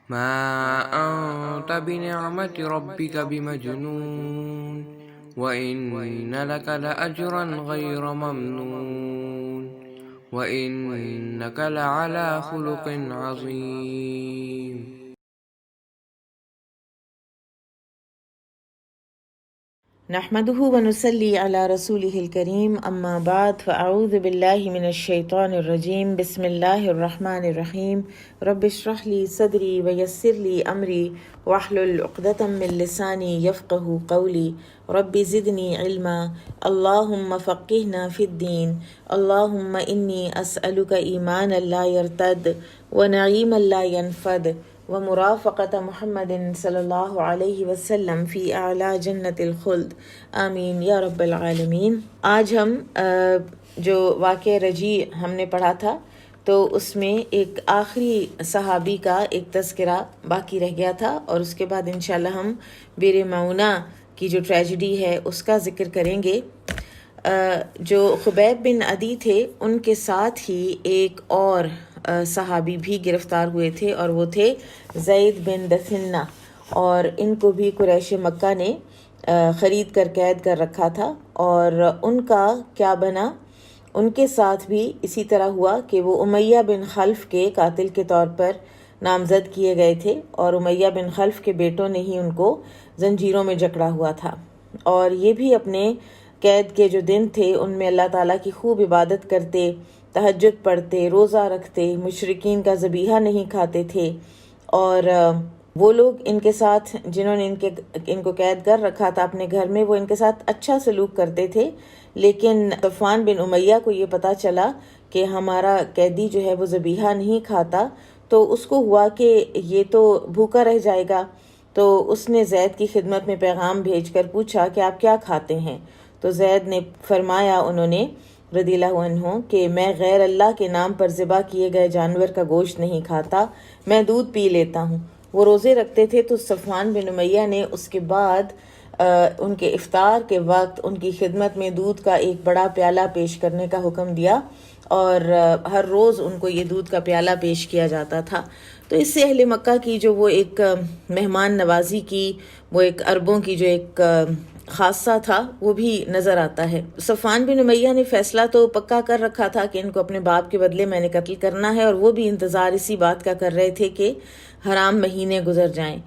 ما أنت بنعمة ربك بمجنون وإن لك لأجرا غير ممنون وإنك لعلى خلق عظيم. نحمده ونصلي على رسوله الكريم اما بعد فاعوذ بالله من الشيطان الرجيم بسم الله الرحمن الرحيم رب اشرح لي صدري ويسر لي امري واحلل عقدة من لساني يفقه قولي رب زدني علما اللهم فقهنا في الدين اللهم اني اسالك ايمانا لا يرتد ونعيما لا ينفد ومرافقت محمد صلی اللہ علیہ وسلم فی اعلی جنت الخلد آمین یا رب العالمین۔ آج ہم جو واقعہ رجیع ہم نے پڑھا تھا تو اس میں ایک آخری صحابی کا ایک تذکرہ باقی رہ گیا تھا، اور اس کے بعد انشاءاللہ ہم بیر معونہ کی جو ٹریجڈی ہے اس کا ذکر کریں گے۔ جو خبیب بن عدی تھے ان کے ساتھ ہی ایک اور صحابی بھی گرفتار ہوئے تھے، اور وہ تھے زید بن دثنہ، اور ان کو بھی قریش مکہ نے خرید کر قید کر رکھا تھا۔ اور ان کا کیا بنا، ان کے ساتھ بھی اسی طرح ہوا کہ وہ امیہ بن خلف کے قاتل کے طور پر نامزد کیے گئے تھے، اور امیہ بن خلف کے بیٹوں نے ہی ان کو زنجیروں میں جکڑا ہوا تھا، اور یہ بھی اپنے قید کے جو دن تھے ان میں اللہ تعالیٰ کی خوب عبادت کرتے، تہجد پڑھتے، روزہ رکھتے، مشرکین کا ذبیحہ نہیں کھاتے تھے۔ اور وہ لوگ ان کے ساتھ جنہوں نے ان کو قید کر رکھا تھا اپنے گھر میں، وہ ان کے ساتھ اچھا سلوک کرتے تھے، لیکن صفوان بن امیہ کو یہ پتہ چلا کہ ہمارا قیدی جو ہے وہ ذبیحہ نہیں کھاتا، تو اس کو ہوا کہ یہ تو بھوکا رہ جائے گا، تو اس نے زید کی خدمت میں پیغام بھیج کر پوچھا کہ آپ کیا کھاتے ہیں؟ تو زید نے فرمایا، انہوں نے رضی اللہ عنہ، کہ میں غیر اللہ کے نام پر ذبح کیے گئے جانور کا گوشت نہیں کھاتا، میں دودھ پی لیتا ہوں۔ وہ روزے رکھتے تھے، تو صفوان بن امیہ نے اس کے بعد ان کے افطار کے وقت ان کی خدمت میں دودھ کا ایک بڑا پیالہ پیش کرنے کا حکم دیا، اور ہر روز ان کو یہ دودھ کا پیالہ پیش کیا جاتا تھا۔ تو اس سے اہل مکہ کی جو وہ ایک مہمان نوازی کی، وہ ایک عربوں کی جو ایک خاصہ تھا، وہ بھی نظر آتا ہے۔ صفوان بن امیہ نے فیصلہ تو پکا کر رکھا تھا کہ ان کو اپنے باپ کے بدلے میں نے قتل کرنا ہے، اور وہ بھی انتظار اسی بات کا کر رہے تھے کہ حرام مہینے گزر جائیں۔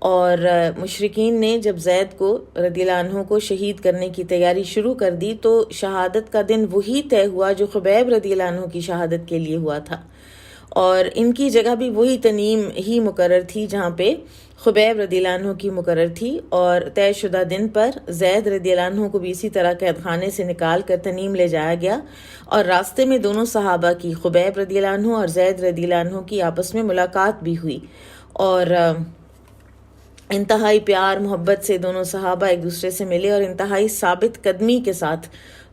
اور مشرکین نے جب زید کو رضی اللہ عنہ کو شہید کرنے کی تیاری شروع کر دی، تو شہادت کا دن وہی طے ہوا جو خبیب رضی اللہ عنہ کی شہادت کے لیے ہوا تھا، اور ان کی جگہ بھی وہی تنیم ہی مقرر تھی جہاں پہ خبیب رضی اللہ عنہ کی مقرر تھی، اور طے شدہ دن پر زید رضی اللہ عنہ کو بھی اسی طرح قید خانے سے نکال کر تنیم لے جایا گیا، اور راستے میں دونوں صحابہ کی، خبیب رضی اللہ عنہ اور زید رضی اللہ عنہ کی آپس میں ملاقات بھی ہوئی، اور انتہائی پیار محبت سے دونوں صحابہ ایک دوسرے سے ملے، اور انتہائی ثابت قدمی کے ساتھ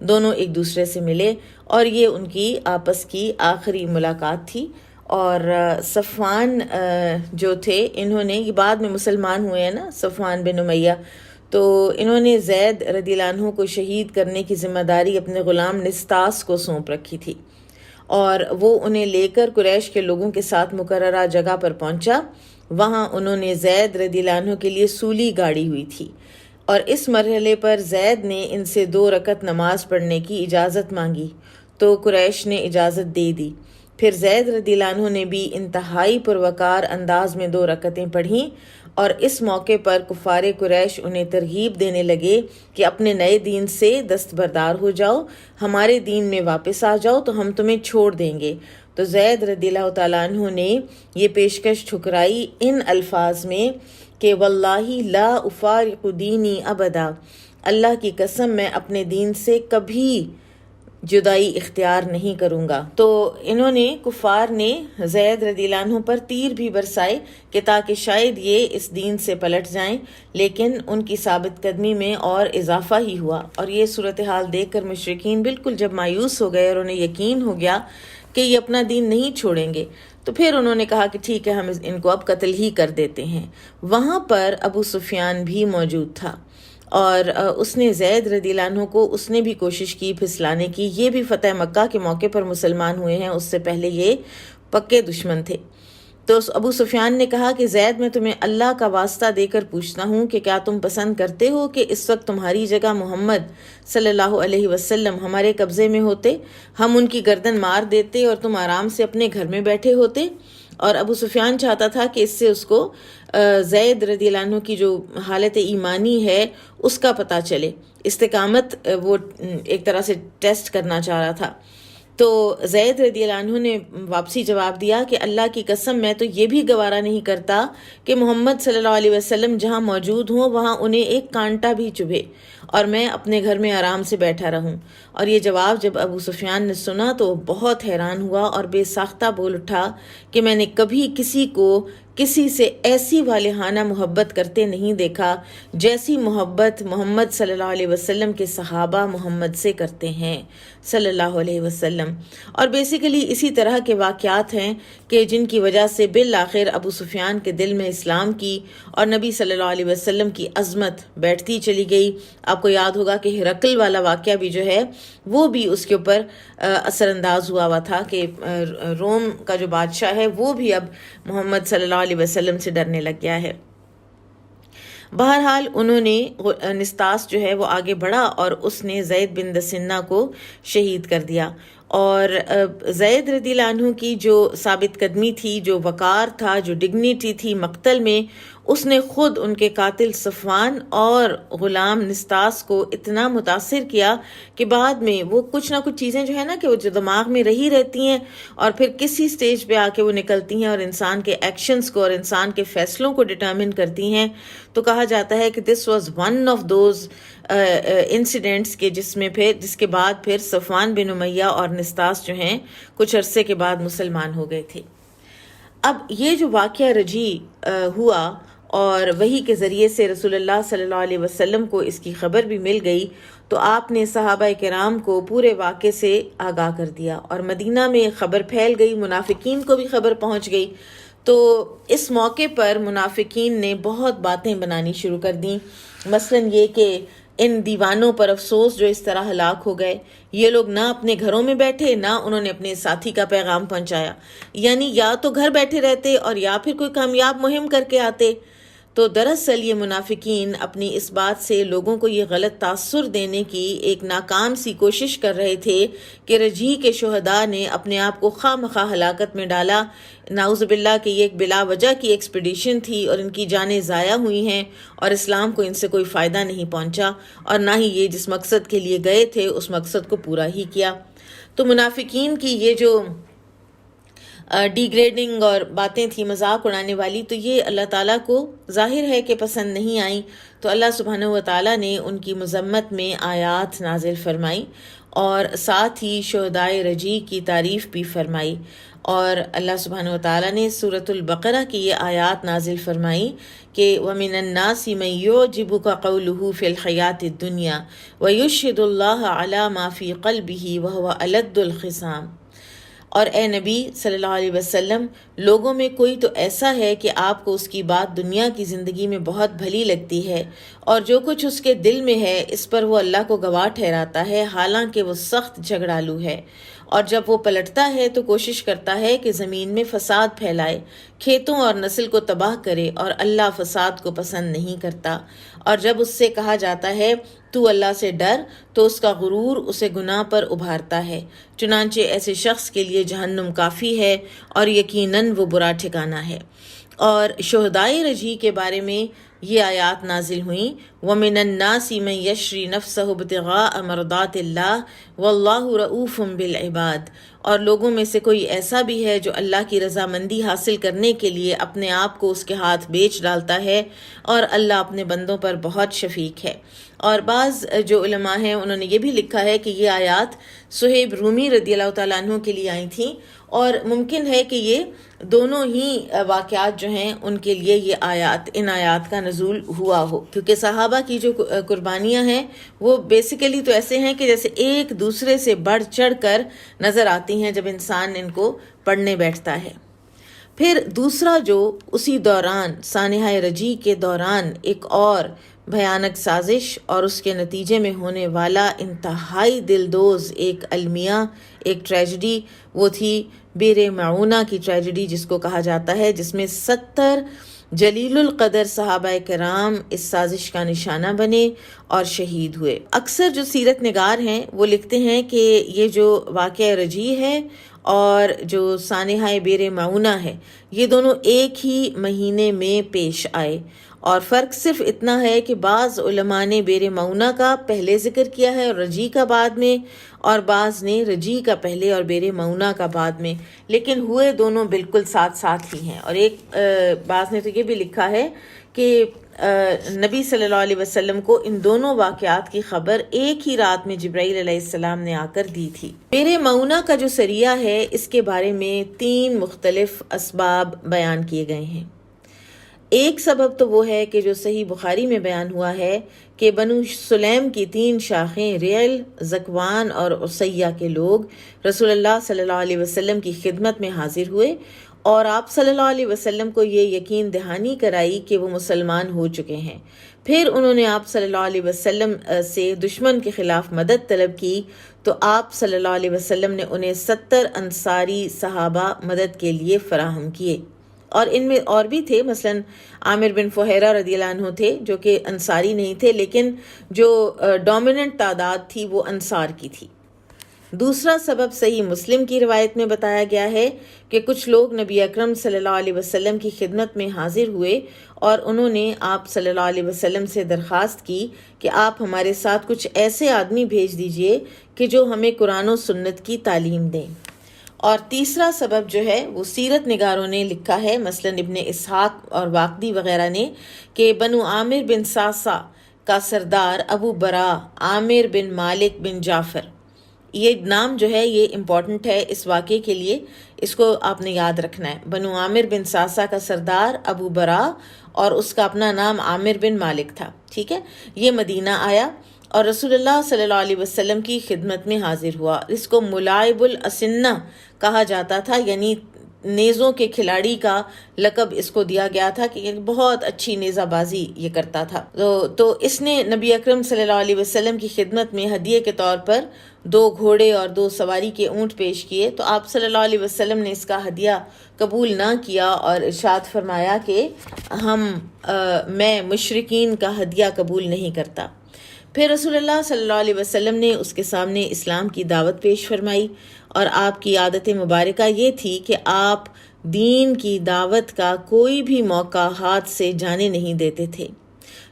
دونوں ایک دوسرے سے ملے، اور یہ ان کی آپس کی آخری ملاقات تھی۔ اور صفوان جو تھے، انہوں نے، یہ بعد میں مسلمان ہوئے ہیں نا صفوان بن امیہ، تو انہوں نے زید رضی اللہ عنہ کو شہید کرنے کی ذمہ داری اپنے غلام نستاس کو سونپ رکھی تھی، اور وہ انہیں لے کر قریش کے لوگوں کے ساتھ مقررہ جگہ پر پہنچا۔ وہاں انہوں نے زید رضی اللہ عنہ کے لیے سولی گاڑی ہوئی تھی، اور اس مرحلے پر زید نے ان سے 2 رکعت نماز پڑھنے کی اجازت مانگی، تو قریش نے اجازت دے دی۔ پھر زید رضی اللہ عنہ نے بھی انتہائی پروکار انداز میں 2 رکعتیں پڑھیں، اور اس موقع پر کفار قریش انہیں ترغیب دینے لگے کہ اپنے نئے دین سے دستبردار ہو جاؤ، ہمارے دین میں واپس آ جاؤ تو ہم تمہیں چھوڑ دیں گے۔ تو زید رضی اللہ تعالیٰ عنہ نے یہ پیشکش ٹھکرائی ان الفاظ میں کہ واللہ لا افارق دینی ابدا، اللہ کی قسم میں اپنے دین سے کبھی جدائی اختیار نہیں کروں گا۔ تو انہوں نے، کفار نے زید رضی اللہ عنہ پر تیر بھی برسائے کہ تاکہ شاید یہ اس دین سے پلٹ جائیں، لیکن ان کی ثابت قدمی میں اور اضافہ ہی ہوا، اور یہ صورتحال دیکھ کر مشرکین بالکل جب مایوس ہو گئے اور انہیں یقین ہو گیا کہ یہ اپنا دین نہیں چھوڑیں گے، تو پھر انہوں نے کہا کہ ٹھیک ہے، ہم ان کو اب قتل ہی کر دیتے ہیں۔ وہاں پر ابو سفیان بھی موجود تھا، اور اس نے زید رضی اللہ عنہ کو، اس نے بھی کوشش کی پھسلانے کی۔ یہ بھی فتح مکہ کے موقع پر مسلمان ہوئے ہیں، اس سے پہلے یہ پکے دشمن تھے۔ تو ابو سفیان نے کہا کہ زید میں تمہیں اللہ کا واسطہ دے کر پوچھتا ہوں کہ کیا تم پسند کرتے ہو کہ اس وقت تمہاری جگہ محمد صلی اللہ علیہ وسلم ہمارے قبضے میں ہوتے، ہم ان کی گردن مار دیتے اور تم آرام سے اپنے گھر میں بیٹھے ہوتے؟ اور ابو سفیان چاہتا تھا کہ اس سے اس کو زید رضی اللہ عنہ کی جو حالت ایمانی ہے اس کا پتہ چلے، استقامت وہ ایک طرح سے ٹیسٹ کرنا چاہ رہا تھا۔ تو زید رضی اللہ عنہ نے واپسی جواب دیا کہ اللہ کی قسم میں تو یہ بھی گوارا نہیں کرتا کہ محمد صلی اللہ علیہ وسلم جہاں موجود ہوں وہاں انہیں ایک کانٹا بھی چبھے اور میں اپنے گھر میں آرام سے بیٹھا رہوں۔ اور یہ جواب جب ابو سفیان نے سنا تو وہ بہت حیران ہوا اور بے ساختہ بول اٹھا کہ میں نے کبھی کسی کو کسی سے ایسی والہانہ محبت کرتے نہیں دیکھا جیسی محبت محمد صلی اللہ علیہ وسلم کے صحابہ محمد سے کرتے ہیں صلی اللہ علیہ وسلم۔ اور بیسیکلی اسی طرح کے واقعات ہیں کہ جن کی وجہ سے بالآخر ابو سفیان کے دل میں اسلام کی اور نبی صلی اللہ علیہ وسلم کی عظمت بیٹھتی چلی گئی۔ آپ کو یاد ہوگا کہ ہرقل والا واقعہ بھی جو ہے وہ بھی اس کے اوپر اثر انداز ہوا تھا کہ روم کا جو بادشاہ ہے وہ بھی اب محمد صلی اللہ علیہ وسلم سے ڈرنے لگ گیا ہے۔ بہرحال انہوں نے نستاس جو ہے وہ آگے بڑھا اور اس نے زید بن دسنہ کو شہید کر دیا۔ اور زید رضی اللہ عنہ کی جو ثابت قدمی تھی، جو وقار تھا، جو ڈگنیٹی تھی مقتل میں، اس نے خود ان کے قاتل صفوان اور غلام نستاس کو اتنا متاثر کیا کہ بعد میں وہ کچھ نہ کچھ چیزیں جو ہے نا کہ وہ جو دماغ میں رہی رہتی ہیں اور پھر کسی سٹیج پہ آ کے وہ نکلتی ہیں اور انسان کے ایکشنز کو اور انسان کے فیصلوں کو ڈٹرمن کرتی ہیں۔ تو کہا جاتا ہے کہ this was one of those incidents کے جس کے بعد پھر صفوان بن امیہ اور نستاس جو ہیں کچھ عرصے کے بعد مسلمان ہو گئے تھے۔ اب یہ جو واقعہ رجی ہوا اور وحی کے ذریعے سے رسول اللہ صلی اللہ علیہ وسلم کو اس کی خبر بھی مل گئی تو آپ نے صحابہ کرام کو پورے واقعے سے آگاہ کر دیا اور مدینہ میں خبر پھیل گئی، منافقین کو بھی خبر پہنچ گئی۔ تو اس موقع پر منافقین نے بہت باتیں بنانی شروع کر دیں، مثلاً یہ کہ ان دیوانوں پر افسوس جو اس طرح ہلاک ہو گئے، یہ لوگ نہ اپنے گھروں میں بیٹھے نہ انہوں نے اپنے ساتھی کا پیغام پہنچایا، یعنی یا تو گھر بیٹھے رہتے اور یا پھر کوئی کامیاب مہم کر کے آتے۔ تو دراصل یہ منافقین اپنی اس بات سے لوگوں کو یہ غلط تاثر دینے کی ایک ناکام سی کوشش کر رہے تھے کہ رجی کے شہداء نے اپنے آپ کو خواہ مخواہ ہلاکت میں ڈالا، نعوذ باللہ کہ یہ ایک بلا وجہ کی ایکسپیڈیشن تھی اور ان کی جانیں ضائع ہوئی ہیں اور اسلام کو ان سے کوئی فائدہ نہیں پہنچا اور نہ ہی یہ جس مقصد کے لیے گئے تھے اس مقصد کو پورا ہی کیا۔ تو منافقین کی یہ جو ڈی گریڈنگ اور باتیں تھیں مذاق اڑانے والی، تو یہ اللہ تعالیٰ کو ظاہر ہے کہ پسند نہیں آئیں، تو اللہ سبحانہ و تعالیٰ نے ان کی مذمت میں آیات نازل فرمائی اور ساتھ ہی شہدائے رجی کی تعریف بھی فرمائی۔ اور اللہ سبحانہ و تعالیٰ نے سورۃ البقرہ کی یہ آیات نازل فرمائی کہ وَمِنَ النَّاسِ مَن يُعْجِبُكَ قَوْلُهُ فِي الْحَيَاةِ الدُّنْيَا وَيُشْهِدُ اللَّهَ عَلَى مَا فِي قَلْبِهِ وَهُوَ أَلَدُّ الْخِصَامِ۔ اور اے نبی صلی اللہ علیہ وسلم، لوگوں میں کوئی تو ایسا ہے کہ آپ کو اس کی بات دنیا کی زندگی میں بہت بھلی لگتی ہے اور جو کچھ اس کے دل میں ہے اس پر وہ اللہ کو گواہ ٹھہراتا ہے، حالانکہ وہ سخت جھگڑالو ہے، اور جب وہ پلٹتا ہے تو کوشش کرتا ہے کہ زمین میں فساد پھیلائے، کھیتوں اور نسل کو تباہ کرے، اور اللہ فساد کو پسند نہیں کرتا۔ اور جب اس سے کہا جاتا ہے تو اللہ سے ڈر تو اس کا غرور اسے گناہ پر ابھارتا ہے، چنانچہ ایسے شخص کے لیے جہنم کافی ہے اور یقیناً وہ برا ٹھکانہ ہے۔ اور شہدائے رجی کے بارے میں یہ آیات نازل ہوئیں وَمِنَ النَّاسِ مَن يَشْرِي نَفْسَهُ ابْتِغَاءَ مَرْضَاتِ اللَّهِ وَاللَّهُ رَءُوفٌ بِالْعِبَادِ۔ اور لوگوں میں سے کوئی ایسا بھی ہے جو اللہ کی رضامندی حاصل کرنے کے لیے اپنے آپ کو اس کے ہاتھ بیچ ڈالتا ہے، اور اللہ اپنے بندوں پر بہت شفیق ہے۔ اور بعض جو علماء ہیں انہوں نے یہ بھی لکھا ہے کہ یہ آیات صہیب رومی رضی اللہ تعالیٰ عنہ کے لیے آئی تھیں، اور ممکن ہے کہ یہ دونوں ہی واقعات جو ہیں ان کے لیے یہ ان آیات کا نزول ہوا ہو، کیونکہ صحابہ کی جو قربانیاں ہیں وہ بیسیکلی تو ایسے ہیں کہ جیسے ایک دوسرے سے بڑھ چڑھ کر نظر آتی ہیں جب انسان ان کو پڑھنے بیٹھتا ہے۔ پھر دوسرا جو اسی دوران سانحہ رجی کے دوران ایک اور بھیانک سازش اور اس کے نتیجے میں ہونے والا انتہائی دلدوز ایک المیہ، ایک ٹریجڈی، وہ تھی بیر معونہ کی ٹریجڈی جس کو کہا جاتا ہے، جس میں 70 جلیل القدر صحابہ کرام اس سازش کا نشانہ بنے اور شہید ہوئے۔ اکثر جو سیرت نگار ہیں وہ لکھتے ہیں کہ یہ جو واقعہ رجیع ہے اور جو سانحہ بیر معونہ ہے، یہ دونوں ایک ہی مہینے میں پیش آئے، اور فرق صرف اتنا ہے کہ بعض علماء نے بیر معونہ کا پہلے ذکر کیا ہے اور رجیع کا بعد میں، اور بعض نے رجیع کا پہلے اور بیر معونہ کا بعد میں، لیکن ہوئے دونوں بالکل ساتھ ساتھ ہی ہیں۔ اور ایک بعض نے تو یہ بھی لکھا ہے کہ نبی صلی اللہ علیہ وسلم کو ان دونوں واقعات کی خبر ایک ہی رات میں جبرائیل علیہ السلام نے آ کر دی تھی۔ بیر معونہ کا جو سریہ ہے، اس کے بارے میں 3 مختلف اسباب بیان کیے گئے ہیں۔ ایک سبب تو وہ ہے کہ جو صحیح بخاری میں بیان ہوا ہے کہ بنو سلیم کی 3 شاخیں ریل، زکوان اور عصیہ کے لوگ رسول اللہ صلی اللہ علیہ وسلم کی خدمت میں حاضر ہوئے اور آپ صلی اللہ علیہ وسلم کو یہ یقین دہانی کرائی کہ وہ مسلمان ہو چکے ہیں۔ پھر انہوں نے آپ صلی اللہ علیہ وسلم سے دشمن کے خلاف مدد طلب کی، تو آپ صلی اللہ علیہ وسلم نے انہیں 70 انصاری صحابہ مدد کے لیے فراہم کیے، اور ان میں اور بھی تھے، مثلا عامر بن فہیرہ رضی اللہ عنہ تھے جو کہ انصاری نہیں تھے، لیکن جو ڈومیننٹ تعداد تھی وہ انصار کی تھی۔ دوسرا سبب صحیح مسلم کی روایت میں بتایا گیا ہے کہ کچھ لوگ نبی اکرم صلی اللہ علیہ وسلم کی خدمت میں حاضر ہوئے اور انہوں نے آپ صلی اللہ علیہ وسلم سے درخواست کی کہ آپ ہمارے ساتھ کچھ ایسے آدمی بھیج دیجئے کہ جو ہمیں قرآن و سنت کی تعلیم دیں۔ اور تیسرا سبب جو ہے وہ سیرت نگاروں نے لکھا ہے، مثلا ابن اسحاق اور واقدی وغیرہ نے، کہ بنو عامر بن ساسا کا سردار ابو برا عامر بن مالک بن جعفر، یہ نام جو ہے یہ امپورٹنٹ ہے اس واقعے کے لیے، اس کو آپ نے یاد رکھنا ہے۔ بنو عامر بن ساسا کا سردار ابو برا اور اس کا اپنا نام عامر بن مالک تھا، ٹھیک ہے۔ یہ مدینہ آیا اور رسول اللہ صلی اللہ علیہ وسلم کی خدمت میں حاضر ہوا۔ اس کو ملاعب الاسنہ کہا جاتا تھا، یعنی نیزوں کے کھلاڑی کا لقب اس کو دیا گیا تھا کہ یہ بہت اچھی نیزہ بازی یہ کرتا تھا۔ تو اس نے نبی اکرم صلی اللہ علیہ وسلم کی خدمت میں ہدیے کے طور پر 2 گھوڑے اور 2 سواری کے اونٹ پیش کیے، تو آپ صلی اللہ علیہ وسلم نے اس کا ہدیہ قبول نہ کیا اور ارشاد فرمایا کہ میں مشرکین کا ہدیہ قبول نہیں کرتا۔ پھر رسول اللہ صلی اللہ علیہ وسلم نے اس کے سامنے اسلام کی دعوت پیش فرمائی، اور آپ کی عادت مبارکہ یہ تھی کہ آپ دین کی دعوت کا کوئی بھی موقع ہاتھ سے جانے نہیں دیتے تھے۔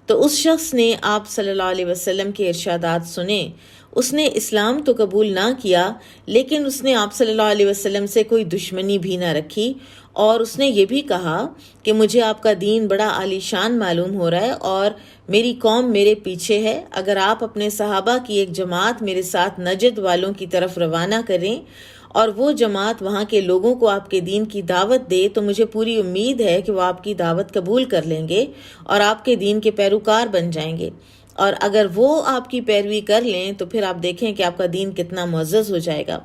تو اس شخص نے آپ صلی اللہ علیہ وسلم کے ارشادات سنے، اس نے اسلام تو قبول نہ کیا، لیکن اس نے آپ صلی اللہ علیہ وسلم سے کوئی دشمنی بھی نہ رکھی، اور اس نے یہ بھی کہا کہ مجھے آپ کا دین بڑا عالی شان معلوم ہو رہا ہے اور میری قوم میرے پیچھے ہے، اگر آپ اپنے صحابہ کی ایک جماعت میرے ساتھ نجد والوں کی طرف روانہ کریں اور وہ جماعت وہاں کے لوگوں کو آپ کے دین کی دعوت دے، تو مجھے پوری امید ہے کہ وہ آپ کی دعوت قبول کر لیں گے اور آپ کے دین کے پیروکار بن جائیں گے، اور اگر وہ آپ کی پیروی کر لیں تو پھر آپ دیکھیں کہ آپ کا دین کتنا معزز ہو جائے گا۔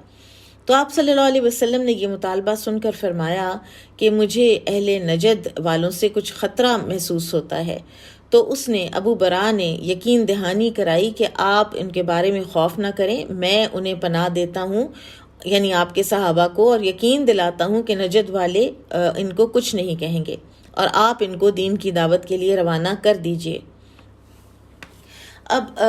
تو آپ صلی اللہ علیہ وسلم نے یہ مطالبہ سن کر فرمایا کہ مجھے اہل نجد والوں سے کچھ خطرہ محسوس ہوتا ہے۔ تو اس نے ابو برا نے یقین دہانی کرائی کہ آپ ان کے بارے میں خوف نہ کریں، میں انہیں پناہ دیتا ہوں، یعنی آپ کے صحابہ کو، اور یقین دلاتا ہوں کہ نجد والے ان کو کچھ نہیں کہیں گے، اور آپ ان کو دین کی دعوت کے لیے روانہ کر دیجئے۔ اب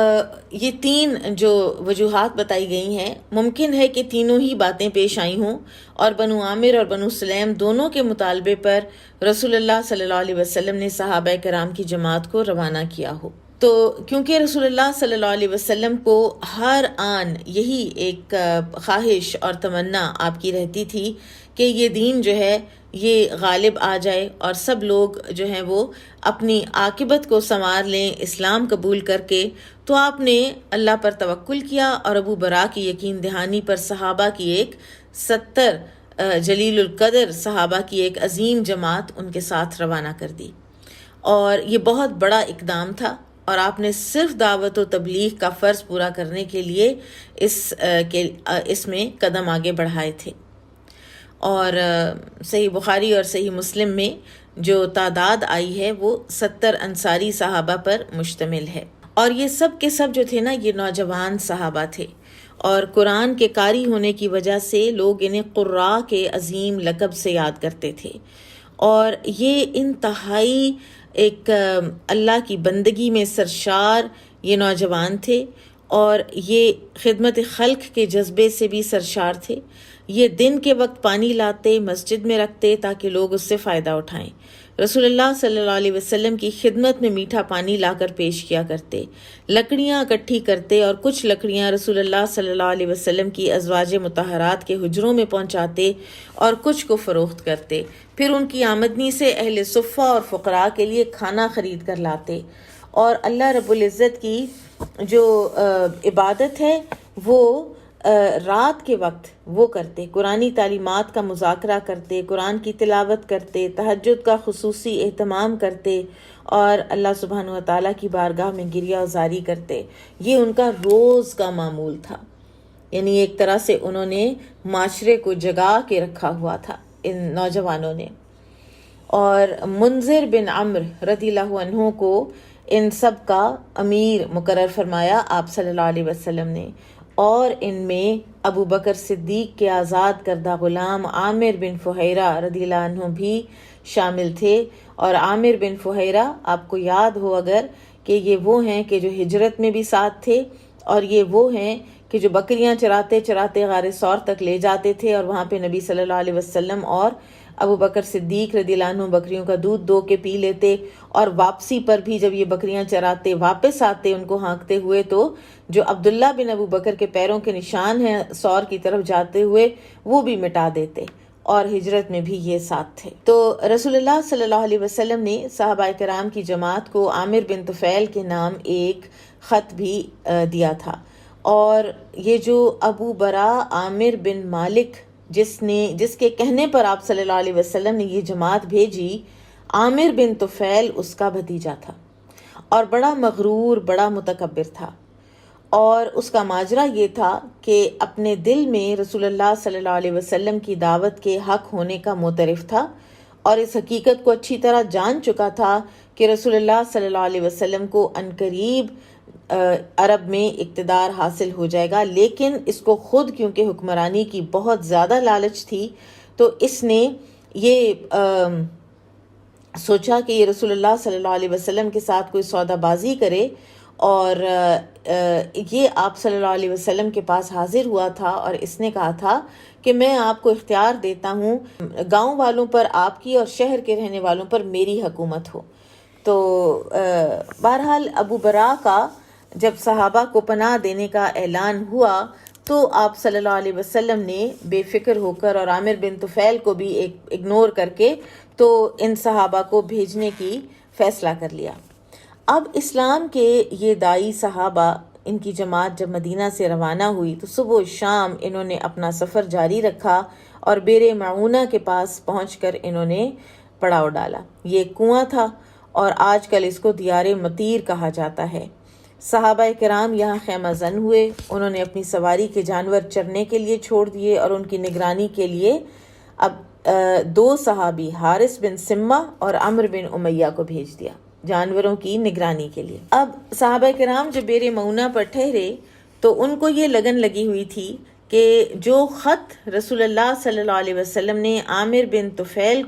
یہ 3 جو وجوہات بتائی گئی ہیں، ممکن ہے کہ تینوں ہی باتیں پیش آئی ہوں اور بنو عامر اور بنو سلیم دونوں کے مطالبے پر رسول اللہ صلی اللہ علیہ وسلم نے صحابہ کرام کی جماعت کو روانہ کیا ہو۔ تو کیونکہ رسول اللہ صلی اللہ علیہ وسلم کو ہر آن یہی ایک خواہش اور تمنا آپ کی رہتی تھی کہ یہ دین جو ہے یہ غالب آ جائے اور سب لوگ جو ہیں وہ اپنی عاقبت کو سنوار لیں اسلام قبول کر کے، تو آپ نے اللہ پر توکل کیا اور ابو برا کی یقین دہانی پر صحابہ کی ایک 70 جلیل القدر صحابہ کی ایک عظیم جماعت ان کے ساتھ روانہ کر دی، اور یہ بہت بڑا اقدام تھا، اور آپ نے صرف دعوت و تبلیغ کا فرض پورا کرنے کے لیے اس میں قدم آگے بڑھائے تھے۔ اور صحیح بخاری اور صحیح مسلم میں جو تعداد آئی ہے وہ 70 انصاری صحابہ پر مشتمل ہے، اور یہ سب کے سب جو تھے نا، یہ نوجوان صحابہ تھے، اور قرآن کے قاری ہونے کی وجہ سے لوگ انہیں قراء کے عظیم لقب سے یاد کرتے تھے، اور یہ انتہائی ایک اللہ کی بندگی میں سرشار یہ نوجوان تھے، اور یہ خدمت خلق کے جذبے سے بھی سرشار تھے۔ یہ دن کے وقت پانی لاتے، مسجد میں رکھتے تاکہ لوگ اس سے فائدہ اٹھائیں۔ رسول اللہ صلی اللہ علیہ وسلم کی خدمت میں میٹھا پانی لا کر پیش کیا کرتے، لکڑیاں اکٹھی کرتے اور کچھ لکڑیاں رسول اللہ صلی اللہ علیہ وسلم کی ازواج مطہرات کے حجروں میں پہنچاتے اور کچھ کو فروخت کرتے، پھر ان کی آمدنی سے اہل صفہ اور فقراء کے لیے کھانا خرید کر لاتے، اور اللہ رب العزت کی جو عبادت ہے وہ رات کے وقت وہ کرتے، قرآنی تعلیمات کا مذاکرہ کرتے، قرآن کی تلاوت کرتے، تہجد کا خصوصی اہتمام کرتے، اور اللہ سبحانہ و تعالیٰ کی بارگاہ میں گریہ وزاری کرتے۔ یہ ان کا روز کا معمول تھا، یعنی ایک طرح سے انہوں نے معاشرے کو جگا کے رکھا ہوا تھا ان نوجوانوں نے۔ اور منذر بن عمرو رضی اللہ عنہ کو ان سب کا امیر مقرر فرمایا آپ صلی اللہ علیہ وسلم نے، اور ان میں ابو بکر صدیق کے آزاد کردہ غلام عامر بن فہیرہ رضی اللہ عنہ بھی شامل تھے۔ اور عامر بن فہیرہ آپ کو یاد ہو اگر کہ یہ وہ ہیں کہ جو ہجرت میں بھی ساتھ تھے، اور یہ وہ ہیں کہ جو بکریاں چراتے چراتے غار ثور تک لے جاتے تھے، اور وہاں پہ نبی صلی اللہ علیہ وسلم اور ابو بکر صدیق رضی اللہ عنہ بکریوں کا دودھ دو کے پی لیتے، اور واپسی پر بھی جب یہ بکریاں چراتے واپس آتے ان کو ہانکتے ہوئے، تو جو عبداللہ بن ابو بکر کے پیروں کے نشان ہیں ثور کی طرف جاتے ہوئے وہ بھی مٹا دیتے، اور ہجرت میں بھی یہ ساتھ تھے۔ تو رسول اللہ صلی اللہ علیہ وسلم نے صحابہ کرام کی جماعت کو عامر بن طفیل کے نام ایک خط بھی دیا تھا، اور یہ جو ابو برا عامر بن مالک جس کے کہنے پر آپ صلی اللہ علیہ وسلم نے یہ جماعت بھیجی، عامر بن طفیل اس کا بھتیجا تھا، اور بڑا مغرور، بڑا متکبر تھا، اور اس کا ماجرا یہ تھا کہ اپنے دل میں رسول اللہ صلی اللہ علیہ وسلم کی دعوت کے حق ہونے کا معترف تھا، اور اس حقیقت کو اچھی طرح جان چکا تھا کہ رسول اللہ صلی اللہ علیہ وسلم کو عنقریب عرب میں اقتدار حاصل ہو جائے گا، لیکن اس کو خود کیونکہ حکمرانی کی بہت زیادہ لالچ تھی، تو اس نے یہ سوچا کہ یہ رسول اللہ صلی اللہ علیہ وسلم کے ساتھ کوئی سودا بازی کرے، اور یہ آپ صلی اللہ علیہ وسلم کے پاس حاضر ہوا تھا، اور اس نے کہا تھا کہ میں آپ کو اختیار دیتا ہوں، گاؤں والوں پر آپ کی اور شہر کے رہنے والوں پر میری حکومت ہو۔ تو بہرحال ابو برا کا جب صحابہ کو پناہ دینے کا اعلان ہوا تو آپ صلی اللہ علیہ وسلم نے بے فکر ہو کر اور عامر بن طفیل کو بھی اگنور کر کے تو ان صحابہ کو بھیجنے کی فیصلہ کر لیا۔ اب اسلام کے یہ دائی صحابہ، ان کی جماعت جب مدینہ سے روانہ ہوئی تو صبح و شام انہوں نے اپنا سفر جاری رکھا، اور بیر معونہ کے پاس پہنچ کر انہوں نے پڑاؤ ڈالا۔ یہ ایک کنواں تھا، اور آج کل اس کو دیار مطیر کہا جاتا ہے۔ صحابہ کرام یہاں خیمہ زن ہوئے، انہوں نے اپنی سواری کے جانور چرنے کے لیے چھوڑ دیے، اور ان کی نگرانی کے لیے اب 2 صحابی حارث بن سمہ اور عمرو بن امیہ کو بھیج دیا جانوروں کی نگرانی کے لیے۔ اب صحابہ کرام جب بیر معونہ پر ٹھہرے تو ان کو یہ لگن لگی ہوئی تھی کہ جو خط رسول اللہ صلی اللہ علیہ وسلم نے عامر بن طفیل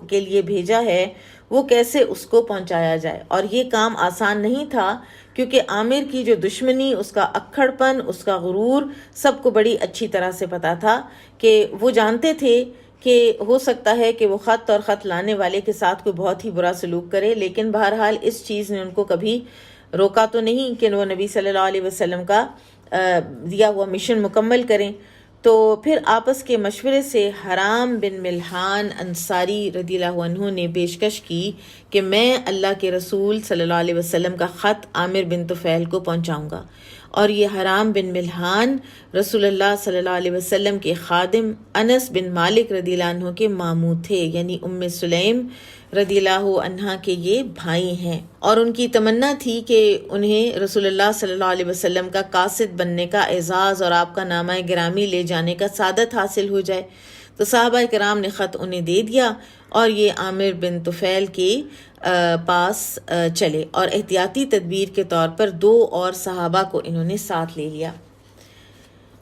کے لیے بھیجا ہے وہ کیسے اس کو پہنچایا جائے، اور یہ کام آسان نہیں تھا، کیونکہ عامر کی جو دشمنی، اس کا اکھڑ پن، اس کا غرور سب کو بڑی اچھی طرح سے پتا تھا، کہ وہ جانتے تھے کہ ہو سکتا ہے کہ وہ خط اور خط لانے والے کے ساتھ کوئی بہت ہی برا سلوک کرے، لیکن بہرحال اس چیز نے ان کو کبھی روکا تو نہیں کہ وہ نبی صلی اللہ علیہ وسلم کا دیا ہوا مشن مکمل کریں۔ تو پھر آپس کے مشورے سے حرام بن ملحان انصاری رضی اللہ عنہ نے پیشکش کی کہ میں اللہ کے رسول صلی اللہ علیہ وسلم کا خط عامر بن طفیل کو پہنچاؤں گا، اور یہ حرام بن ملحان رسول اللہ صلی اللہ علیہ وسلم کے خادم انس بن مالک رضی اللہ عنہ کے ماموں تھے، یعنی ام سلیم رضی اللہ عنہا کے یہ بھائی ہیں، اور ان کی تمنا تھی کہ انہیں رسول اللہ صلی اللہ علیہ وسلم کا قاصد بننے کا اعزاز اور آپ کا نامہ گرامی لے جانے کا سعادت حاصل ہو جائے۔ تو صحابہ کرام نے خط انہیں دے دیا، اور یہ عامر بن طفیل کے پاس چلے، اور احتیاطی تدبیر کے طور پر 2 اور صحابہ کو انہوں نے ساتھ لے لیا۔